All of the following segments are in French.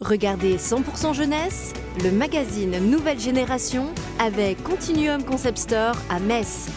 Regardez 100% Jeunesse, le magazine Nouvelle Génération avec Continuum Concept Store à Metz.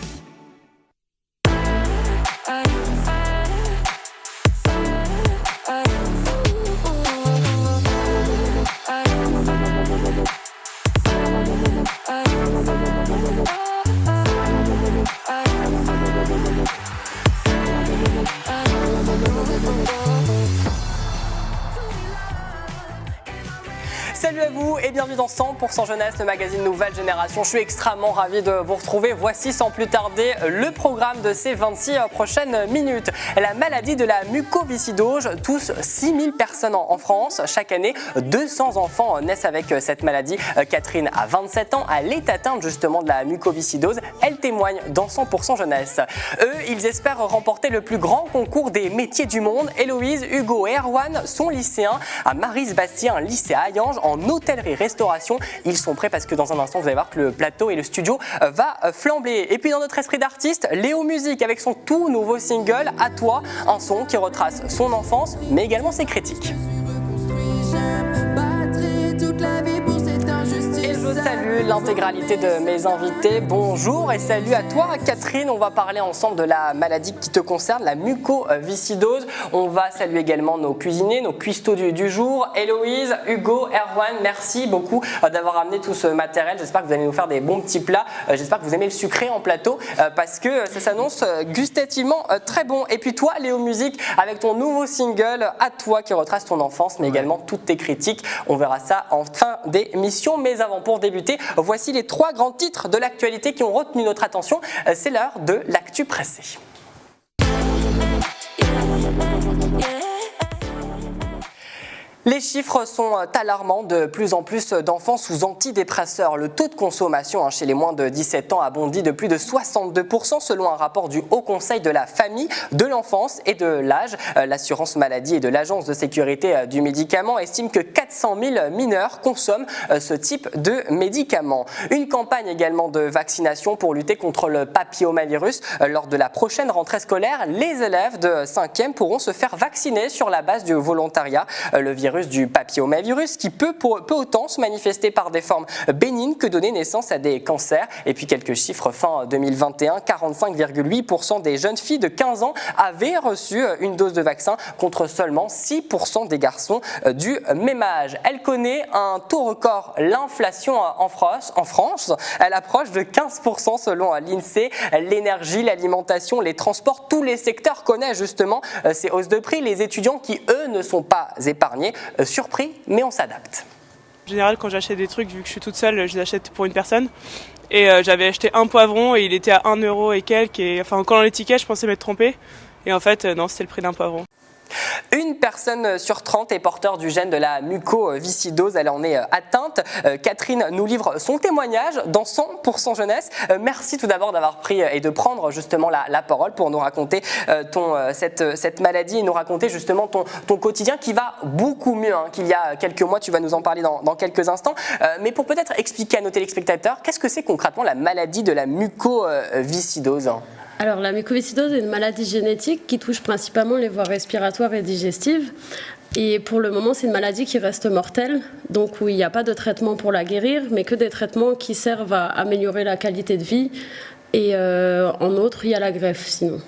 Salut à vous et bienvenue dans 100% Jeunesse, le magazine Nouvelle Génération. Je suis extrêmement ravi de vous retrouver. Voici sans plus tarder le programme de ces 26 prochaines minutes. La maladie de la mucoviscidose touche 6000 personnes en France. Chaque année, 200 enfants naissent avec cette maladie. Catherine a 27 ans, elle est atteinte justement de la mucoviscidose. Elle témoigne dans 100% Jeunesse. Eux, ils espèrent remporter le plus grand concours des métiers du monde. Héloïse, Hugo et Erwan sont lycéens à Marie-Bastien, un lycée à Hayange, en hôtellerie-restauration. Ils sont prêts parce que dans un instant, vous allez voir que le plateau et le studio va flamber. Et puis dans notre esprit d'artiste, Léo Musique avec son tout nouveau single « À toi », un son qui retrace son enfance, mais également ses critiques. Je salue l'intégralité de mes invités. Bonjour et salut à toi Catherine. On va parler ensemble de la maladie qui te concerne, la mucoviscidose. On va saluer également nos cuisiniers, nos cuistots du jour. Héloïse, Hugo, Erwan, merci beaucoup d'avoir amené tout ce matériel. J'espère que vous allez nous faire des bons petits plats. J'espère que vous aimez le sucré en plateau parce que ça s'annonce gustativement très bon. Et puis toi Léo Musique avec ton nouveau single « À toi » qui retrace ton enfance mais également toutes tes critiques. On verra ça en fin d'émission. Mais avant, pour débuter, voici les 3 grands titres de l'actualité qui ont retenu notre attention. C'est l'heure de l'actu pressée. Les chiffres sont alarmants, de plus en plus d'enfants sous antidépresseurs. Le taux de consommation chez les moins de 17 ans a bondi de plus de 62% selon un rapport du Haut Conseil de la famille, de l'enfance et de l'âge. L'assurance maladie et de l'Agence de sécurité du médicament estiment que 400 000 mineurs consomment ce type de médicaments. Une campagne également de vaccination pour lutter contre le papillomavirus. Lors de la prochaine rentrée scolaire, les élèves de 5e pourront se faire vacciner sur la base du volontariat. Le virus du papillomavirus qui peut autant se manifester par des formes bénignes que donner naissance à des cancers. Et puis quelques chiffres fin 2021, 45,8% des jeunes filles de 15 ans avaient reçu une dose de vaccin contre seulement 6% des garçons du même âge. Elle connaît un taux record, l'inflation en France. Elle approche de 15% selon l'INSEE. L'énergie, l'alimentation, les transports, tous les secteurs connaissent justement ces hausses de prix. Les étudiants qui, eux, ne sont pas épargnés. Surpris, mais on s'adapte. En général, quand j'achète des trucs, vu que je suis toute seule, je les achète pour une personne. Et j'avais acheté un poivron et il était à 1 euro et quelques. Et, enfin, en collant l'étiquette, je pensais m'être trompée. Et en fait, non, c'était le prix d'un poivron. Une personne sur 30 est porteur du gène de la mucoviscidose, elle en est atteinte. Catherine nous livre son témoignage dans 100% Jeunesse. Merci tout d'abord d'avoir pris et de prendre justement la parole pour nous raconter cette maladie et nous raconter justement ton quotidien qui va beaucoup mieux qu'il y a quelques mois. Tu vas nous en parler dans quelques instants. Mais pour peut-être expliquer à nos téléspectateurs, qu'est-ce que c'est concrètement la maladie de la mucoviscidose ? Alors, la mucoviscidose est une maladie génétique qui touche principalement les voies respiratoires et digestives. Et pour le moment, c'est une maladie qui reste mortelle, donc où il n'y a pas de traitement pour la guérir, mais que des traitements qui servent à améliorer la qualité de vie. Et en outre, il y a la greffe sinon.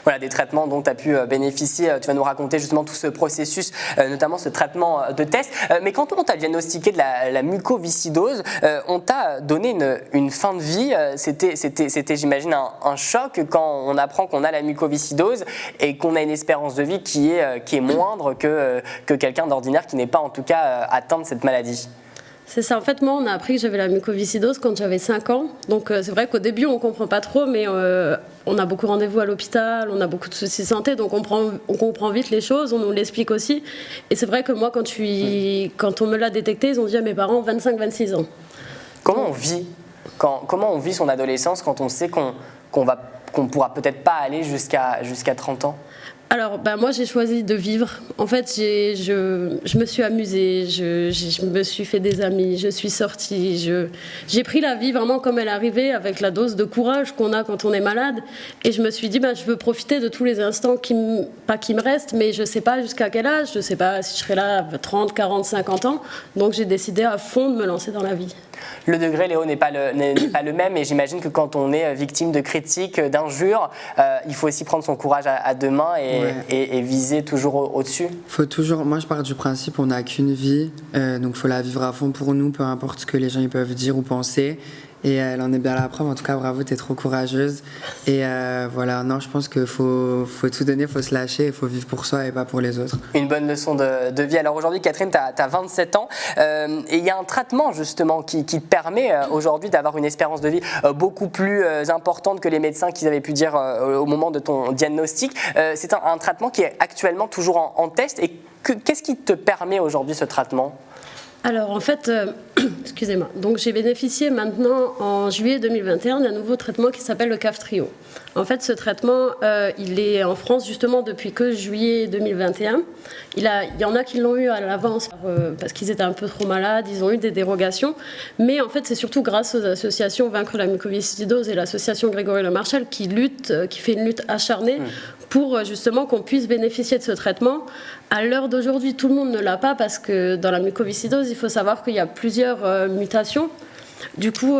Voilà, des traitements dont tu as pu bénéficier. Tu vas nous raconter justement tout ce processus, notamment ce traitement de test. Mais quand on t'a diagnostiqué de la mucoviscidose, on t'a donné une fin de vie. C'était j'imagine, un choc quand on apprend qu'on a la mucoviscidose et qu'on a une espérance de vie qui est moindre que quelqu'un d'ordinaire qui n'est pas en tout cas atteint de cette maladie. C'est ça, en fait, moi, on a appris que j'avais la mucoviscidose quand j'avais 5 ans. Donc, c'est vrai qu'au début, on ne comprend pas trop, mais on a beaucoup de rendez-vous à l'hôpital, on a beaucoup de soucis de santé, donc on comprend vite les choses, on nous l'explique aussi. Et c'est vrai que moi, quand on me l'a détecté, ils ont dit à mes parents 25-26 ans. Comment on vit son adolescence quand on sait qu'on pourra peut-être pas aller jusqu'à 30 ans ? Alors, moi, j'ai choisi de vivre. En fait, je me suis amusée, je me suis fait des amis, je suis sortie. J'ai pris la vie vraiment comme elle arrivait, avec la dose de courage qu'on a quand on est malade. Et je me suis dit, je veux profiter de tous les instants pas qui me restent, mais je ne sais pas jusqu'à quel âge, je ne sais pas si je serai là à 30, 40, 50 ans. Donc, j'ai décidé à fond de me lancer dans la vie. Le degré, Léo, n'est pas le même, et j'imagine que quand on est victime de critiques, d'injures, il faut aussi prendre son courage à deux mains et viser toujours au-dessus. Faut toujours, moi je pars du principe on n'a qu'une vie, donc il faut la vivre à fond pour nous, peu importe ce que les gens ils peuvent dire ou penser. Et elle en est bien la preuve, en tout cas bravo, t'es trop courageuse. Et voilà, non, je pense qu'il faut tout donner, il faut se lâcher, il faut vivre pour soi et pas pour les autres. Une bonne leçon de vie. Alors aujourd'hui, Catherine, t'as 27 ans, et il y a un traitement justement qui te permet aujourd'hui d'avoir une espérance de vie beaucoup plus importante que les médecins qu'ils avaient pu dire au moment de ton diagnostic. C'est un traitement qui est actuellement toujours en test. Et qu'est-ce qui te permet aujourd'hui ce traitement ? Alors en fait, excusez-moi, donc j'ai bénéficié maintenant en juillet 2021 d'un nouveau traitement qui s'appelle le Kaftrio. En fait, ce traitement, il est en France justement depuis que juillet 2021. Il y en a qui l'ont eu à l'avance parce qu'ils étaient un peu trop malades, ils ont eu des dérogations. Mais en fait, c'est surtout grâce aux associations Vaincre la mucoviscidose et l'association Grégory Le Marchal qui fait une lutte acharnée pour justement qu'on puisse bénéficier de ce traitement. À l'heure d'aujourd'hui, tout le monde ne l'a pas parce que dans la mucoviscidose, il faut savoir qu'il y a plusieurs mutations. Du coup,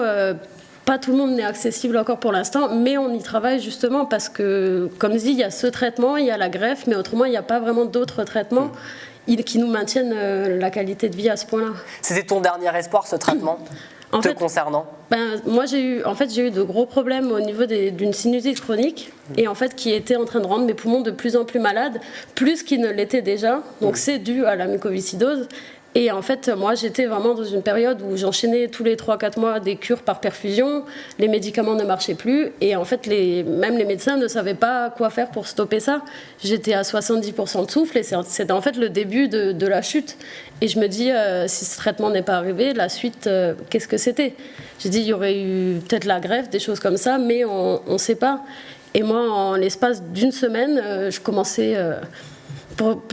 pas tout le monde n'est accessible encore pour l'instant, mais on y travaille justement parce que, comme dit, il y a ce traitement, il y a la greffe, mais autrement, il n'y a pas vraiment d'autres traitements qui nous maintiennent la qualité de vie à ce point-là. C'était ton dernier espoir, ce traitement concernant? Moi, j'ai eu de gros problèmes au niveau d'une sinusite chronique et en fait, qui était en train de rendre mes poumons de plus en plus malades, plus qu'ils ne l'étaient déjà. Donc, c'est dû à la mucoviscidose. Et en fait, moi, j'étais vraiment dans une période où j'enchaînais tous les 3-4 mois des cures par perfusion, les médicaments ne marchaient plus, et en fait, même les médecins ne savaient pas quoi faire pour stopper ça. J'étais à 70% de souffle, et c'était en fait le début de la chute. Et je me dis, si ce traitement n'est pas arrivé, la suite, qu'est-ce que c'était ? J'ai dit, il y aurait eu peut-être la greffe, des choses comme ça, mais on ne sait pas. Et moi, en l'espace d'une semaine, je commençais...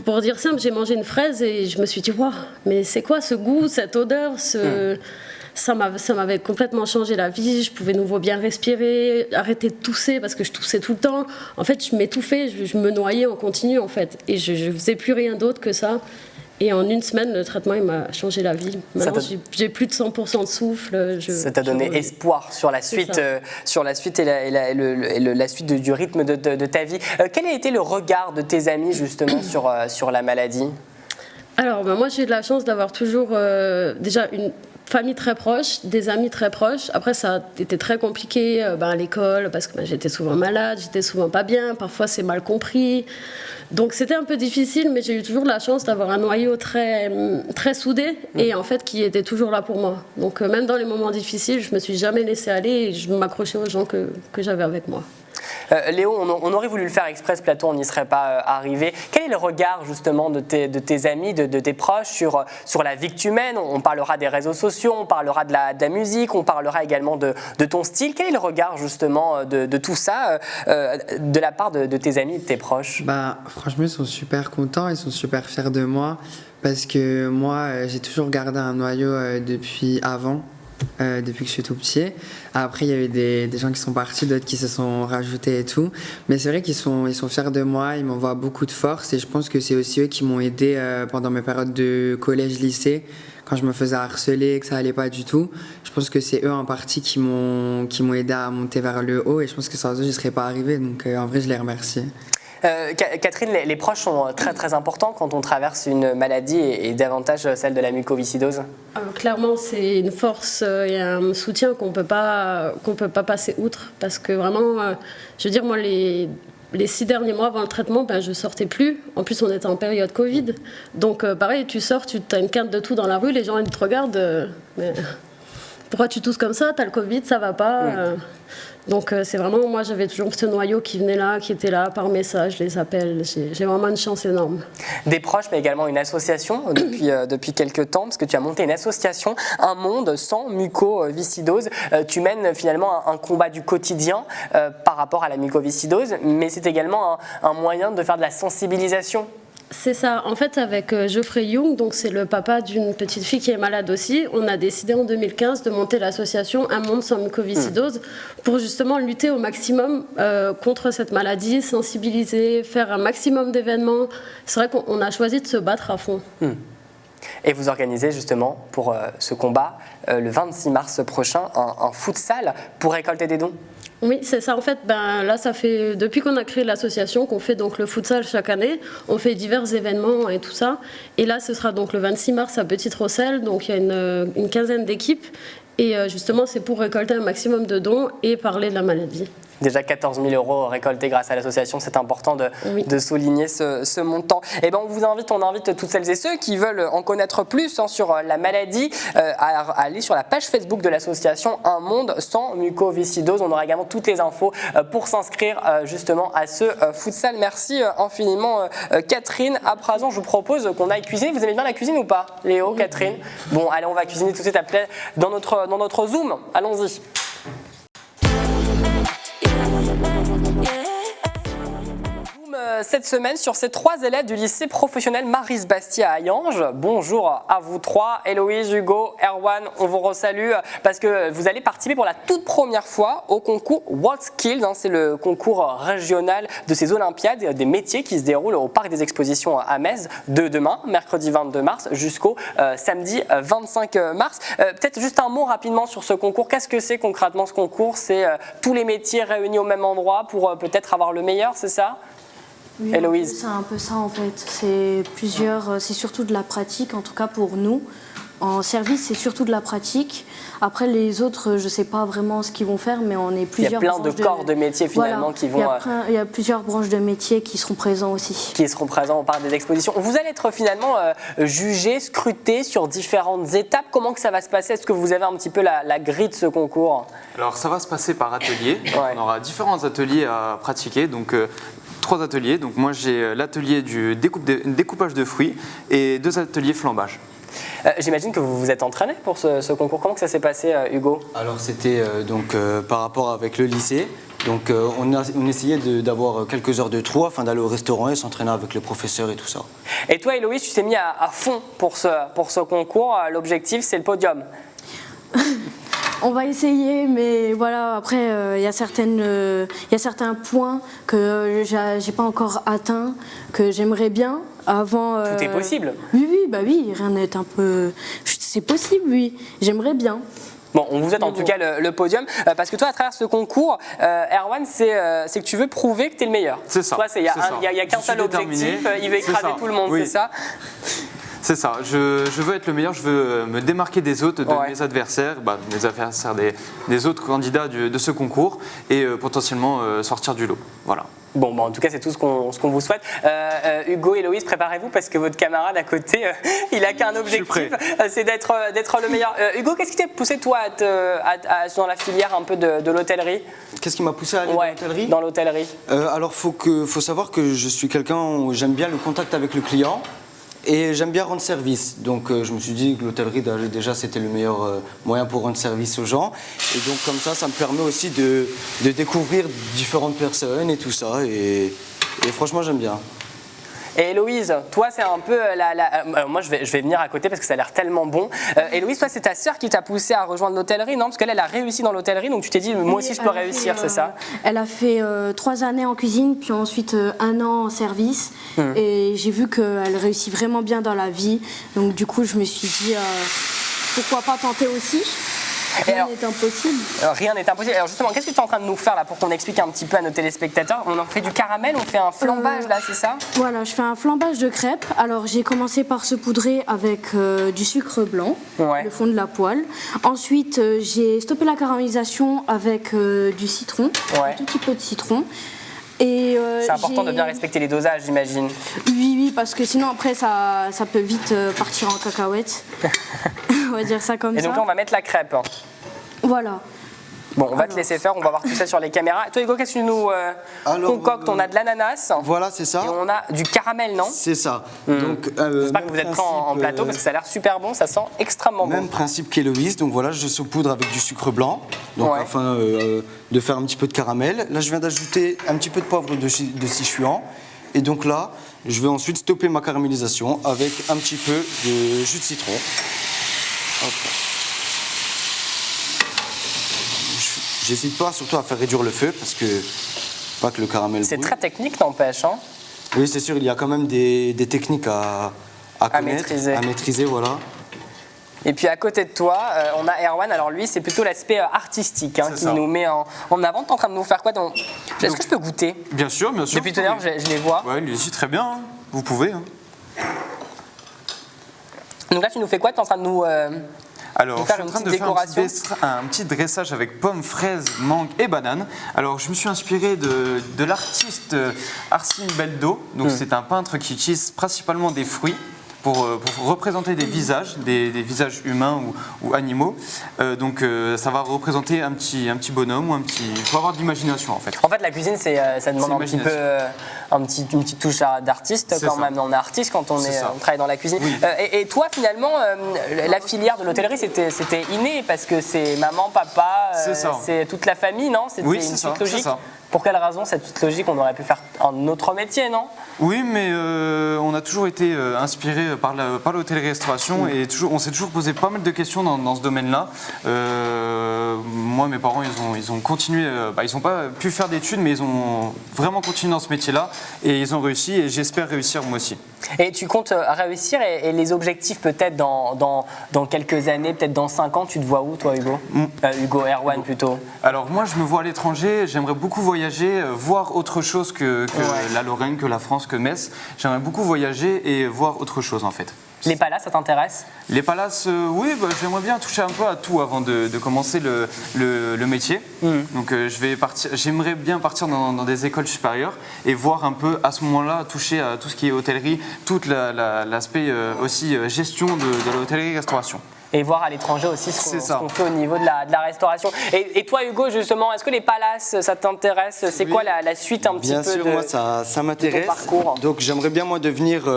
Pour dire simple, j'ai mangé une fraise et je me suis dit, waouh, mais c'est quoi ce goût, cette odeur, ça m'avait complètement changé la vie. Je pouvais nouveau bien respirer, arrêter de tousser parce que je toussais tout le temps. En fait, je m'étouffais, je me noyais en continu en fait, et je faisais plus rien d'autre que ça. Et en une semaine, le traitement, il m'a changé la vie. Maintenant, j'ai plus de 100% de souffle. Ça t'a donné espoir sur la suite, et la suite du rythme de ta vie. Quel a été le regard de tes amis, justement, sur la maladie ? Alors, moi, j'ai eu de la chance d'avoir toujours déjà une famille très proche, des amis très proches. Après, ça a été très compliqué à l'école parce que j'étais souvent malade, j'étais souvent pas bien. Parfois, c'est mal compris. Donc c'était un peu difficile, mais j'ai eu toujours la chance d'avoir un noyau très, très soudé et en fait qui était toujours là pour moi. Donc même dans les moments difficiles, je me suis jamais laissée aller et je m'accrochais aux gens que j'avais avec moi. Léo, on aurait voulu le faire exprès ce plateau, on n'y serait pas arrivé. Quel est le regard justement de tes amis, de tes proches sur la vie que tu mènes ? On parlera des réseaux sociaux, on parlera de la musique, on parlera également de ton style. Quel est le regard justement de tout ça de la part de tes amis et de tes proches ? Franchement, ils sont super contents, ils sont super fiers de moi parce que moi, j'ai toujours gardé un noyau depuis avant. Depuis que je suis tout petit. Après, il y a eu des gens qui sont partis, d'autres qui se sont rajoutés et tout. Mais c'est vrai qu'ils sont fiers de moi, ils m'envoient beaucoup de force et je pense que c'est aussi eux qui m'ont aidé pendant mes périodes de collège-lycée, quand je me faisais harceler et que ça allait pas du tout. Je pense que c'est eux en partie qui m'ont aidé à monter vers le haut et je pense que sans eux, je serais pas arrivée. Donc en vrai, je les remercie. Catherine, les proches sont très très importants quand on traverse une maladie et davantage celle de la mucoviscidose. Clairement, c'est une force et un soutien qu'on peut pas passer outre parce que vraiment, je veux dire, moi, les 6 derniers mois avant le traitement, je sortais plus. En plus, on était en période Covid. Donc pareil, tu sors, tu as une quinte de tout dans la rue, les gens ils te regardent. Mais pourquoi tu tousses comme ça, t'as le Covid, ça va pas. Donc c'est vraiment, moi j'avais toujours ce noyau qui venait là, qui était là par message, les appels, j'ai vraiment une chance énorme. Des proches, mais également une association depuis quelques temps, parce que tu as monté une association, Un monde sans mucoviscidose. Tu mènes finalement un combat du quotidien par rapport à la mucoviscidose, mais c'est également un moyen de faire de la sensibilisation. C'est ça. En fait, avec Geoffrey Young, donc c'est le papa d'une petite fille qui est malade aussi, on a décidé en 2015 de monter l'association Un monde sans mucoviscidose pour justement lutter au maximum contre cette maladie, sensibiliser, faire un maximum d'événements. C'est vrai qu'on a choisi de se battre à fond. Et vous organisez justement pour ce combat, le 26 mars prochain, un futsal pour récolter des dons. Oui, c'est ça. En fait, là, ça fait depuis qu'on a créé l'association qu'on fait donc le futsal chaque année. On fait divers événements et tout ça. Et là, ce sera donc le 26 mars à Petite-Rosselle. Donc, il y a une quinzaine d'équipes. Et justement, c'est pour récolter un maximum de dons et parler de la maladie. Déjà 14 000 € récoltés grâce à l'association, c'est important de souligner ce montant. Et on invite toutes celles et ceux qui veulent en connaître plus sur la maladie à aller sur la page Facebook de l'association Un monde sans mucoviscidose. On aura également toutes les infos pour s'inscrire justement à ce futsal. Merci infiniment Catherine. À présent, je vous propose qu'on aille cuisiner. Vous aimez bien la cuisine ou pas, Léo, Catherine? Bon, allez, on va cuisiner tout de suite après dans notre Zoom. Allons-y. Cette semaine sur ces 3 élèves du lycée professionnel Maryse Bastier à Hayange. Bonjour à vous 3, Héloïse, Hugo, Erwan, on vous resalue parce que vous allez participer pour la toute première fois au concours WorldSkills. C'est le concours régional de ces Olympiades des métiers qui se déroulent au Parc des Expositions à Metz de demain, mercredi 22 mars, jusqu'au samedi 25 mars. Peut-être juste un mot rapidement sur ce concours. Qu'est-ce que c'est concrètement ce concours? C'est tous les métiers réunis au même endroit pour peut-être avoir le meilleur, c'est ça? Oui, Héloïse. c'est un peu ça en fait. C'est surtout de la pratique, en tout cas pour nous. En service, c'est surtout de la pratique. Après, les autres, je ne sais pas vraiment ce qu'ils vont faire, mais on est plusieurs. Il y a plein de corps de métiers finalement qui vont. Il y a plusieurs branches de métiers qui seront présents aussi. Qui seront présents au parc des expositions. Vous allez être finalement jugé, scruté sur différentes étapes. Comment que ça va se passer? Est-ce que vous avez un petit peu la grille de ce concours? Alors, ça va se passer par atelier. On aura différents ateliers à pratiquer. Donc, 3 ateliers. Donc, moi, j'ai l'atelier du découpage de fruits et 2 ateliers flambage. J'imagine que vous vous êtes entraîné pour ce concours. Comment que ça s'est passé, Hugo? Alors c'était par rapport avec le lycée. Donc on essayait d'avoir quelques heures de trou afin d'aller au restaurant et s'entraîner avec le professeur et tout ça. Et toi, Héloïse, tu t'es mis à fond pour ce concours. L'objectif, c'est le podium. On va essayer, mais voilà, après, il y a certains points que j'ai pas encore atteints, que j'aimerais bien avant. Tout est possible. Oui, rien n'est un peu. C'est possible, oui. J'aimerais bien. Bon, on vous souhaite en tout cas le podium, parce que toi, à travers ce concours, Erwan, c'est que tu veux prouver que tu es le meilleur. C'est ça. Il n'y a qu'un seul objectif, il veut écraser tout le monde, oui. C'est ça? C'est ça, je veux être le meilleur, je veux me démarquer des autres, de mes adversaires, des autres candidats de ce concours et potentiellement sortir du lot. Voilà. Bon, en tout cas, c'est tout ce qu'on vous souhaite. Hugo, Héloïse, préparez-vous parce que votre camarade à côté, il n'a qu'un objectif, c'est d'être le meilleur. Hugo, qu'est-ce qui t'a poussé, toi, dans la filière un peu de l'hôtellerie? Qu'est-ce qui m'a poussé à aller dans l'hôtellerie? Dans l'hôtellerie. Alors, faut savoir que je suis quelqu'un où j'aime bien le contact avec le client. Et j'aime bien rendre service, donc je me suis dit que l'hôtellerie déjà c'était le meilleur moyen pour rendre service aux gens. Et donc comme ça me permet aussi de découvrir différentes personnes et tout ça. Et franchement j'aime bien. Et Héloïse, toi c'est un peu moi je vais venir à côté parce que ça a l'air tellement bon. Héloïse, toi c'est ta sœur qui t'a poussé à rejoindre l'hôtellerie, non? Parce qu'elle a réussi dans l'hôtellerie, donc tu t'es dit moi aussi je peux réussir, c'est ça? Elle a fait 3 années en cuisine, puis ensuite 1 an en service. Et j'ai vu qu'elle réussit vraiment bien dans la vie. Donc du coup je me suis dit pourquoi pas tenter aussi? Rien n'est impossible. Rien n'est impossible. Alors justement, qu'est-ce que tu es en train de nous faire là pour qu'on explique un petit peu à nos téléspectateurs? On en fait du caramel, on fait un flambage là, c'est ça? Voilà, je fais un flambage de crêpes. Alors j'ai commencé par saupoudrer avec du sucre blanc, le fond de la poêle. Ensuite, j'ai stoppé la caramélisation avec du citron, un tout petit peu de citron. C'est important de bien respecter les dosages, j'imagine. Oui, parce que sinon après ça peut vite partir en cacahuète. On va dire ça comme ça. Et donc là on va mettre la crêpe. Voilà. Bon, on va te laisser faire, on va voir tout ça sur les caméras. Et toi, Hugo, qu'est-ce que tu nous concoctes? On a de l'ananas. Voilà, c'est ça. Et on a du caramel, non? C'est ça. Donc, j'espère que vous êtes prêts en plateau parce que ça a l'air super bon, ça sent extrêmement bon. Même principe qu'Héloïse. Donc voilà, je saupoudre avec du sucre blanc, donc afin de faire un petit peu de caramel. Là, je viens d'ajouter un petit peu de poivre de Sichuan. Et donc là, je vais ensuite stopper ma caramélisation avec un petit peu de jus de citron. Hop. J'hésite pas surtout à faire réduire le feu parce que pas que le caramel C'est brûle. très technique, n'empêche. Hein. Oui, c'est sûr, il y a quand même des techniques à connaître, à maîtriser, voilà. Et puis à côté de toi, on a Erwan. Alors lui, c'est plutôt l'aspect artistique qui nous met en avant. Tu es en train de nous faire quoi? Est-ce que je peux goûter? Bien sûr, bien sûr. Depuis tout à l'heure, je les vois. Ouais, lui aussi, très bien. Hein. Vous pouvez. Hein. Donc là, tu nous fais quoi? Tu es en train de nous... Alors, je faire suis en une train de petite faire un petit dressage avec pommes, fraises, mangue et bananes. Alors, je me suis inspiré de l'artiste Arsène Beldo. Donc, c'est un peintre qui utilise principalement des fruits pour représenter des visages visages humains ou animaux. Donc, ça va représenter un petit bonhomme ou un petit... Il faut avoir de l'imagination, en fait. En fait, la cuisine, ça demande un petit peu une petite touche d'artiste quand même. On est artiste quand on travaille dans la cuisine. Oui. Et toi, finalement, la filière de l'hôtellerie, c'était inné parce que c'est maman, papa, c'est toute la famille, non? C'était une suite logique. Pour quelle raison cette petite logique? On aurait pu faire un autre métier, non? Oui, mais on a toujours été inspiré par l'hôtellerie-restauration et on s'est toujours posé pas mal de questions dans ce domaine-là. Moi, mes parents, ils ont continué, ils n'ont pas pu faire d'études, mais ils ont vraiment continué dans ce métier-là et ils ont réussi et j'espère réussir moi aussi. Et tu comptes réussir et les objectifs peut-être dans quelques années, peut-être dans 5 ans, tu te vois où toi, Hugo? Erwan plutôt. Alors moi, je me vois à l'étranger, j'aimerais beaucoup voyager, voir autre chose que la Lorraine, que la France, que Metz. J'aimerais beaucoup voyager et voir autre chose en fait. Les palaces, ça t'intéresse? Les palaces, oui, j'aimerais bien toucher un peu à tout avant de commencer le métier. Donc j'aimerais bien partir dans des écoles supérieures et voir un peu à ce moment-là, toucher à tout ce qui est hôtellerie, tout l'aspect aussi gestion de l'hôtellerie-restauration. Et voir à l'étranger aussi ce qu'on fait au niveau de la restauration. Et toi, Hugo, justement, est-ce que les palaces, ça t'intéresse? C'est quoi la suite un petit peu? Bien sûr, moi, ça m'intéresse. Donc, j'aimerais bien, moi, devenir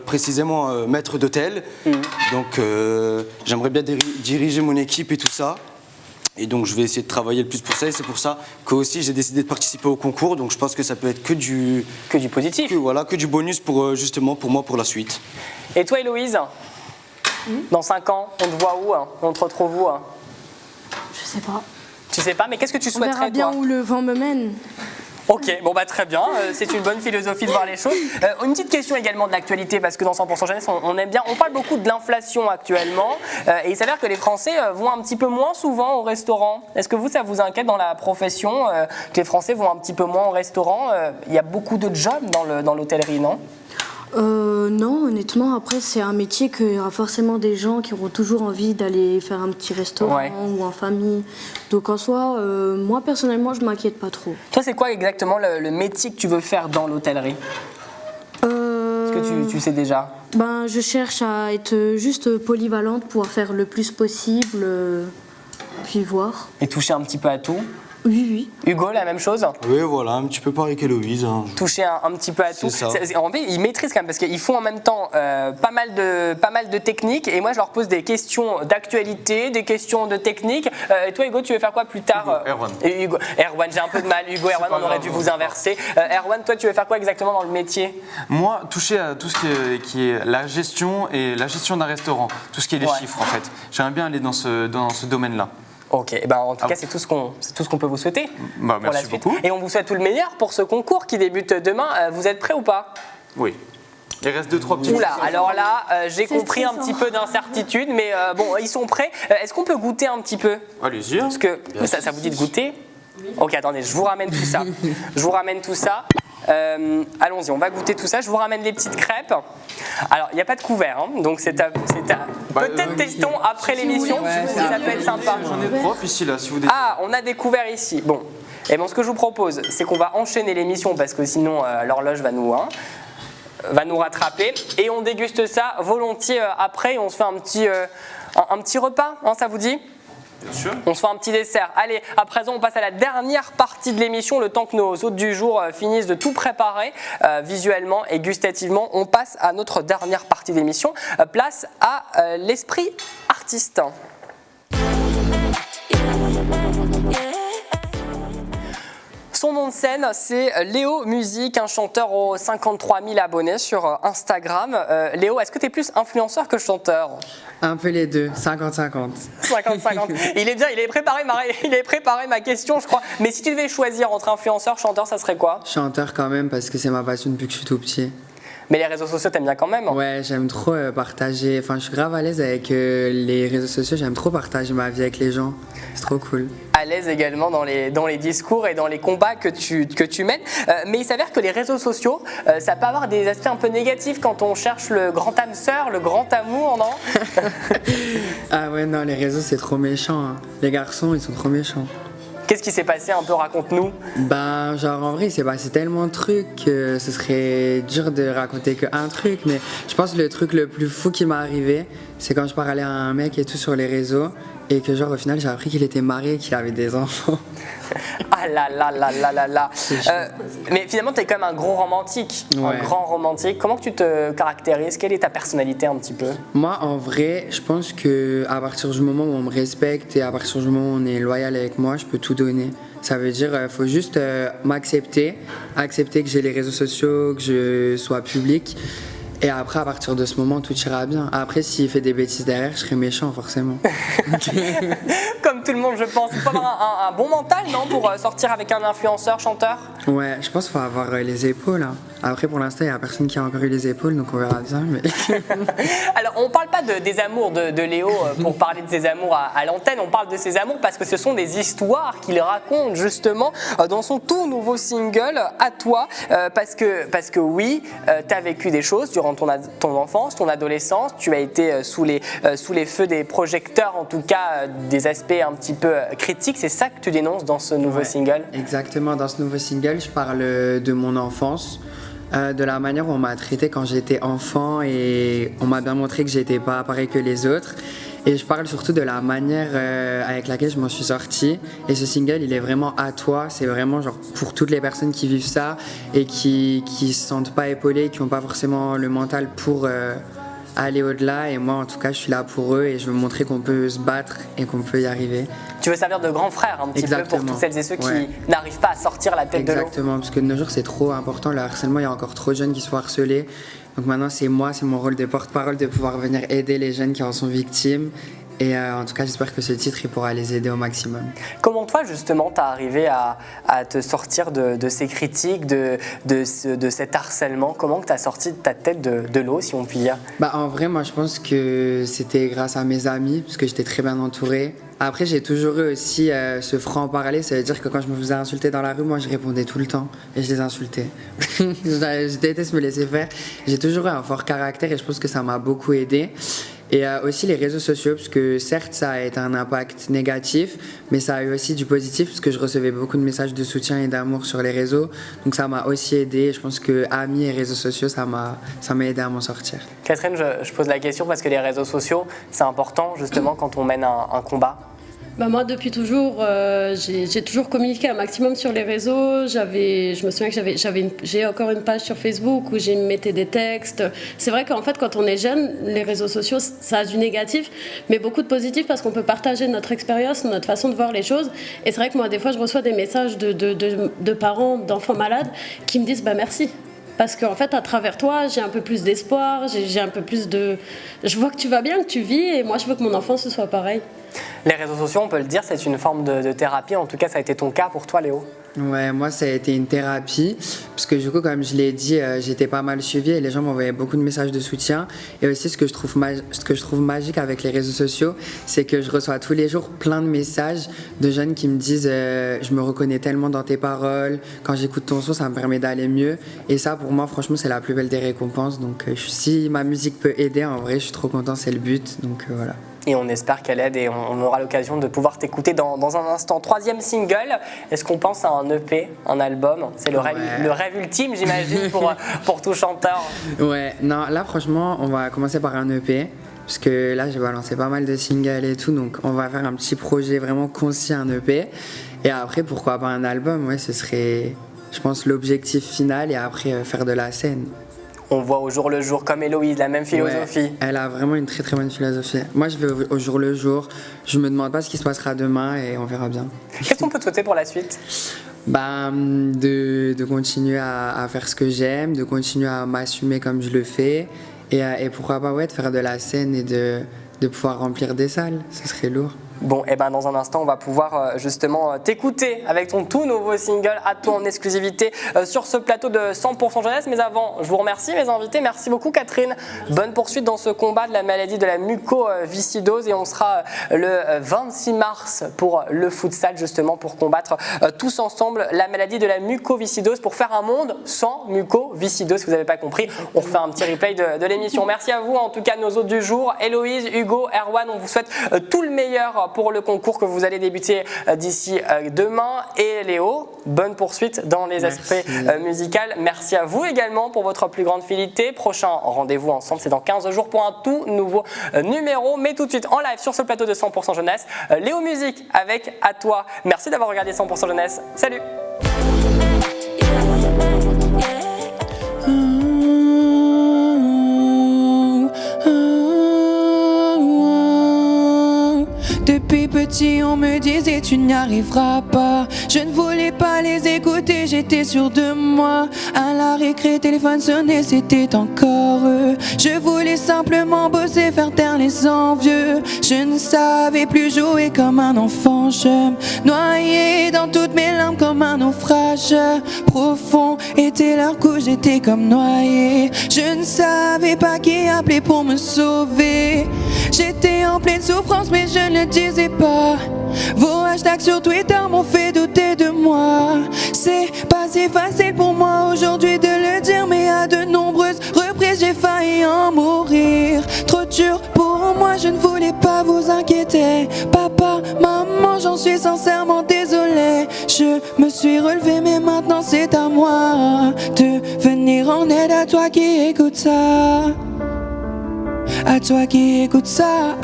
précisément maître d'hôtel. Donc, j'aimerais bien diriger mon équipe et tout ça. Et donc, je vais essayer de travailler le plus pour ça. Et c'est pour ça que aussi j'ai décidé de participer au concours. Donc, je pense que ça peut être que du positif. Que du bonus justement pour moi pour la suite. Et toi, Héloïse? Dans 5 ans, on te voit où? On te retrouve où? Je sais pas. Tu sais pas, mais qu'est-ce que tu souhaiterais, On verra bien toi? où le vent me mène. Ok, bon bah très bien, c'est une bonne philosophie de voir les choses. Une petite question également de l'actualité, parce que dans 100% jeunesse, on aime bien, on parle beaucoup de l'inflation actuellement, et il s'avère que les Français vont un petit peu moins souvent au restaurant. Est-ce que ça vous inquiète dans la profession, que les Français vont un petit peu moins au restaurant? Il y a beaucoup de jobs dans l'hôtellerie, non? Non, honnêtement, après, c'est un métier qu'il y aura forcément des gens qui auront toujours envie d'aller faire un petit restaurant ou en famille. Donc en soi, moi personnellement, je m'inquiète pas trop. Toi, c'est quoi exactement le métier que tu veux faire dans l'hôtellerie? Est-ce que tu sais déjà? Je cherche à être juste polyvalente, pouvoir faire le plus possible, puis voir. Et toucher un petit peu à tout? Oui. Hugo, la même chose? Oui, voilà, un petit peu pareil qu'Héloïse. Toucher un petit peu à tout. Ça. En fait, ils maîtrisent quand même parce qu'ils font en même temps pas mal de techniques. Et moi, je leur pose des questions d'actualité, des questions de technique. Et toi, Hugo, tu veux faire quoi plus tard? Erwan. Erwan, j'ai un peu de mal. Hugo, Erwan, on aurait dû vous inverser. Erwan, toi, tu veux faire quoi exactement dans le métier? Moi, toucher à tout ce qui est la gestion et la gestion d'un restaurant, tout ce qui est les chiffres en fait. J'aimerais bien aller dans ce domaine-là. Ok, en tout cas, c'est tout ce qu'on peut vous souhaiter. Merci beaucoup. Et on vous souhaite tout le meilleur pour ce concours qui débute demain. Vous êtes prêts ou pas? Oui. Il reste 2-3 petits. Oula, alors là, j'ai compris un petit peu d'incertitude, mais bon, ils sont prêts. Est-ce qu'on peut goûter un petit peu? Allez-y. Parce que ça vous dit de goûter? Ok, attendez, je vous ramène tout ça. Allons-y, on va goûter tout ça. Je vous ramène les petites crêpes. Alors, il n'y a pas de couvert, hein, donc peut-être testons après l'émission, ça peut être sympa. J'en ai propre ici, là, si vous Ah, on a des couverts ici. Bon, et ce que je vous propose, c'est qu'on va enchaîner l'émission parce que sinon l'horloge va nous rattraper et on déguste ça volontiers après. On se fait un petit repas, hein, ça vous dit? Bien sûr. On se fait un petit dessert. Allez, à présent, on passe à la dernière partie de l'émission, le temps que nos hôtes du jour finissent de tout préparer visuellement et gustativement. On passe à notre dernière partie d'émission. Place à l'esprit artiste. Son nom de scène, c'est Léo Musique, un chanteur aux 53 000 abonnés sur Instagram. Léo, est-ce que tu es plus influenceur que chanteur ? Un peu les deux, 50-50. 50-50. Il est bien, il avait préparé ma question, je crois. Mais si tu devais choisir entre influenceur, chanteur, ça serait quoi ? Chanteur quand même, parce que c'est ma passion depuis que je suis tout petit. Mais les réseaux sociaux, t'aimes bien quand même ? Ouais, j'aime trop partager. Enfin, je suis grave à l'aise avec les réseaux sociaux. J'aime trop partager ma vie avec les gens. C'est trop cool. À l'aise également dans les discours et dans les combats que tu mènes. Mais il s'avère que les réseaux sociaux, ça peut avoir des aspects un peu négatifs quand on cherche le grand âme sœur, le grand amour, non ? Ah ouais, non, les réseaux, c'est trop méchant. Hein. Les garçons, ils sont trop méchants. Qu'est-ce qui s'est passé un peu ? Raconte-nous. Ben, genre en vrai, il s'est passé tellement de trucs que ce serait dur de raconter qu'un truc. Mais je pense que le truc le plus fou qui m'est arrivé, c'est quand je parlais à un mec et tout sur les réseaux. Et que genre au final j'ai appris qu'il était marié, qu'il avait des enfants. Ah là là là là là là. Mais finalement t'es quand même un gros romantique, ouais. Un grand romantique. Comment tu te caractérises ? Quelle est ta personnalité un petit peu ? Moi en vrai, je pense que à partir du moment où on me respecte et à partir du moment où on est loyal avec moi, je peux tout donner. Ça veut dire faut juste m'accepter, accepter que j'ai les réseaux sociaux, que je sois public. Et après, à partir de ce moment, tout ira bien. Après, s'il fait des bêtises derrière, je serai méchant, forcément. Comme tout le monde, je pense. Il faut avoir un bon mental, non, pour sortir avec un influenceur, chanteur ? Ouais, je pense qu'il faut avoir les épaules. Hein. Après, pour l'instant, il n'y a personne qui a encore eu les épaules, donc on verra bien. Mais... Alors, on ne parle pas des amours de Léo pour parler de ses amours à l'antenne. On parle de ses amours parce que ce sont des histoires qu'il raconte justement dans son tout nouveau single, À toi. Parce que oui, tu as vécu des choses durant ton enfance, ton adolescence. Tu as été sous les feux des projecteurs, en tout cas des aspects un petit peu critiques. C'est ça que tu dénonces dans ce nouveau single ? Exactement, dans ce nouveau single, je parle de mon enfance. De la manière où on m'a traité quand j'étais enfant et on m'a bien montré que j'étais pas pareil que les autres. Et je parle surtout de la manière avec laquelle je m'en suis sortie. Et ce single, il est vraiment à toi. C'est vraiment genre pour toutes les personnes qui vivent ça et qui se sentent pas épaulées, qui n'ont pas forcément le mental pour aller au-delà. Et moi, en tout cas, je suis là pour eux et je veux montrer qu'on peut se battre et qu'on peut y arriver. Tu veux servir de grand frère un petit peu pour toutes celles et ceux qui n'arrivent pas à sortir la tête de l'eau. Exactement, parce que de nos jours, c'est trop important. Le harcèlement, il y a encore trop de jeunes qui se font harceler. Donc maintenant, c'est mon rôle de porte-parole de pouvoir venir aider les jeunes qui en sont victimes. Et en tout cas, j'espère que ce titre, il pourra les aider au maximum. Comment toi, justement, t'as arrivé à te sortir de ces critiques, de cet harcèlement ? Comment t'as sorti de ta tête de l'eau, si on peut dire ? En vrai, moi, je pense que c'était grâce à mes amis, parce que j'étais très bien entourée. Après, j'ai toujours eu aussi ce franc-parler. Ça veut dire que quand je me faisais insulter dans la rue, moi, je répondais tout le temps et je les insultais. Je déteste me laisser faire. J'ai toujours eu un fort caractère et je pense que ça m'a beaucoup aidée. Et aussi les réseaux sociaux, parce que certes ça a été un impact négatif, mais ça a eu aussi du positif, parce que je recevais beaucoup de messages de soutien et d'amour sur les réseaux. Donc ça m'a aussi aidé. Je pense que amis et réseaux sociaux, ça m'a aidé à m'en sortir. Catherine, je pose la question parce que les réseaux sociaux, c'est important justement quand on mène un combat. Moi, depuis toujours, j'ai toujours communiqué un maximum sur les réseaux. Je me souviens que j'ai encore une page sur Facebook où j'ai mettais des textes. C'est vrai qu'en fait, quand on est jeune, les réseaux sociaux, ça a du négatif, mais beaucoup de positif parce qu'on peut partager notre expérience, notre façon de voir les choses. Et c'est vrai que moi, des fois, je reçois des messages de parents, d'enfants malades qui me disent merci. Parce qu'en fait, à travers toi, j'ai un peu plus d'espoir, j'ai un peu plus de... Je vois que tu vas bien, que tu vis, et moi, je veux que mon enfant, ce soit pareil. Les réseaux sociaux, on peut le dire, c'est une forme de thérapie. En tout cas, ça a été ton cas pour toi, Léo. Ouais, moi, ça a été une thérapie. Parce que du coup, comme je l'ai dit, j'étais pas mal suivie et les gens m'envoyaient beaucoup de messages de soutien. Et aussi, ce que je trouve magique avec les réseaux sociaux, c'est que je reçois tous les jours plein de messages de jeunes qui me disent je me reconnais tellement dans tes paroles. Quand j'écoute ton son, ça me permet d'aller mieux. Et ça, pour moi, franchement, c'est la plus belle des récompenses. Donc, si ma musique peut aider, en vrai, je suis trop content, c'est le but. Donc, voilà. Et on espère qu'elle aide et on aura l'occasion de pouvoir t'écouter dans un instant. 3e single, est-ce qu'on pense à un EP, un album ? C'est le rêve ultime, j'imagine, pour tout chanteur. Ouais, non, là franchement, on va commencer par un EP. Parce que là, j'ai balancé pas mal de singles et tout, donc on va faire un petit projet vraiment concis, un EP. Et après, pourquoi pas un album, ouais, ce serait, je pense, l'objectif final, et après, faire de la scène. On voit au jour le jour, comme Héloïse, la même philosophie. Ouais, elle a vraiment une très très bonne philosophie. Moi, je vais au jour le jour. Je me demande pas ce qui se passera demain et on verra bien. Qu'est-ce qu'on peut te souhaiter pour la suite? De continuer à faire ce que j'aime, de continuer à m'assumer comme je le fais. Et pourquoi pas, ouais, de faire de la scène et de pouvoir remplir des salles. Ce serait lourd. Bon, et ben dans un instant, on va pouvoir justement t'écouter avec ton tout nouveau single à toi en exclusivité sur ce plateau de 100% jeunesse. Mais avant, je vous remercie mes invités. Merci beaucoup Catherine. Bonne poursuite dans ce combat de la maladie de la mucoviscidose, et on sera le 26 mars pour le futsal justement pour combattre tous ensemble la maladie de la mucoviscidose, pour faire un monde sans mucoviscidose. Si vous n'avez pas compris, on refait un petit replay de l'émission. Merci à vous en tout cas, nos hôtes du jour, Héloïse, Hugo, Erwan. On vous souhaite tout le meilleur pour le concours que vous allez débuter d'ici demain. Et Léo, bonne poursuite dans les aspects musicaux. Merci à vous également pour votre plus grande fidélité. Prochain rendez-vous ensemble, c'est dans 15 jours pour un tout nouveau numéro. Mais tout de suite en live sur ce plateau de 100% jeunesse, Léo Musique avec À toi. Merci d'avoir regardé 100% jeunesse. Salut. Depuis petit on me disait tu n'y arriveras pas. Je ne voulais pas les écouter, j'étais sûre de moi. À la récré, téléphone sonnait, c'était encore eux. Je voulais simplement bosser, faire taire les envieux. Je ne savais plus jouer comme un enfant. Je me noyais dans toutes mes larmes comme un naufrage. Profond était leur coup, j'étais comme noyé. Je ne savais pas qui appeler pour me sauver. J'étais en pleine souffrance mais je ne le disais pas. Vos hashtags sur Twitter m'ont fait douter de moi. C'est pas si facile pour moi aujourd'hui de le dire, mais à de nombreuses reprises j'ai failli en mourir. Trop dur pour moi, je ne voulais pas vous inquiéter. Papa, maman, j'en suis sincèrement désolée. Je me suis relevée mais maintenant c'est à moi de venir en aide à toi qui écoute ça. À toi qui écoute ça,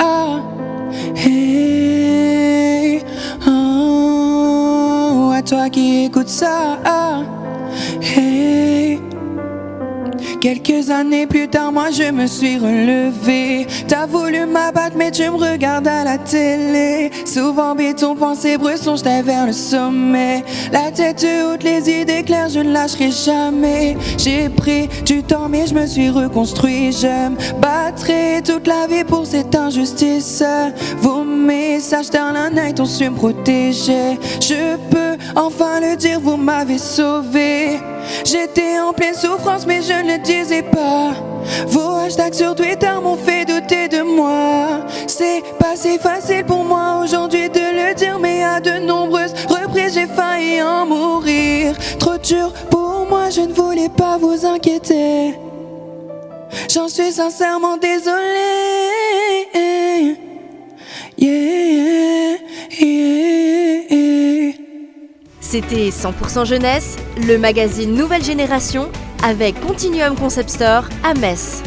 hey, oh, à toi qui écoute ça, hey. Quelques années plus tard, moi je me suis relevée. T'as voulu m'abattre mais tu me regardes à la télé. Souvent béton, pensée, bresson, j'étais vers le sommet. La tête haute, les idées claires, je ne lâcherai jamais. J'ai pris du temps mais je me suis reconstruit. Je me battrai toute la vie pour cette injustice. Vos messages dans la night ont su me protéger. Je peux enfin le dire, vous m'avez sauvé. J'étais en pleine souffrance mais je ne le disais pas. Vos hashtags sur Twitter m'ont fait douter de moi. C'est pas si facile pour moi aujourd'hui de le dire, mais à de nombreuses reprises j'ai failli en mourir. Trop dur pour moi, je ne voulais pas vous inquiéter. J'en suis sincèrement désolée. Yeah, yeah. C'était 100% jeunesse, le magazine Nouvelle Génération avec Continuum Concept Store à Metz.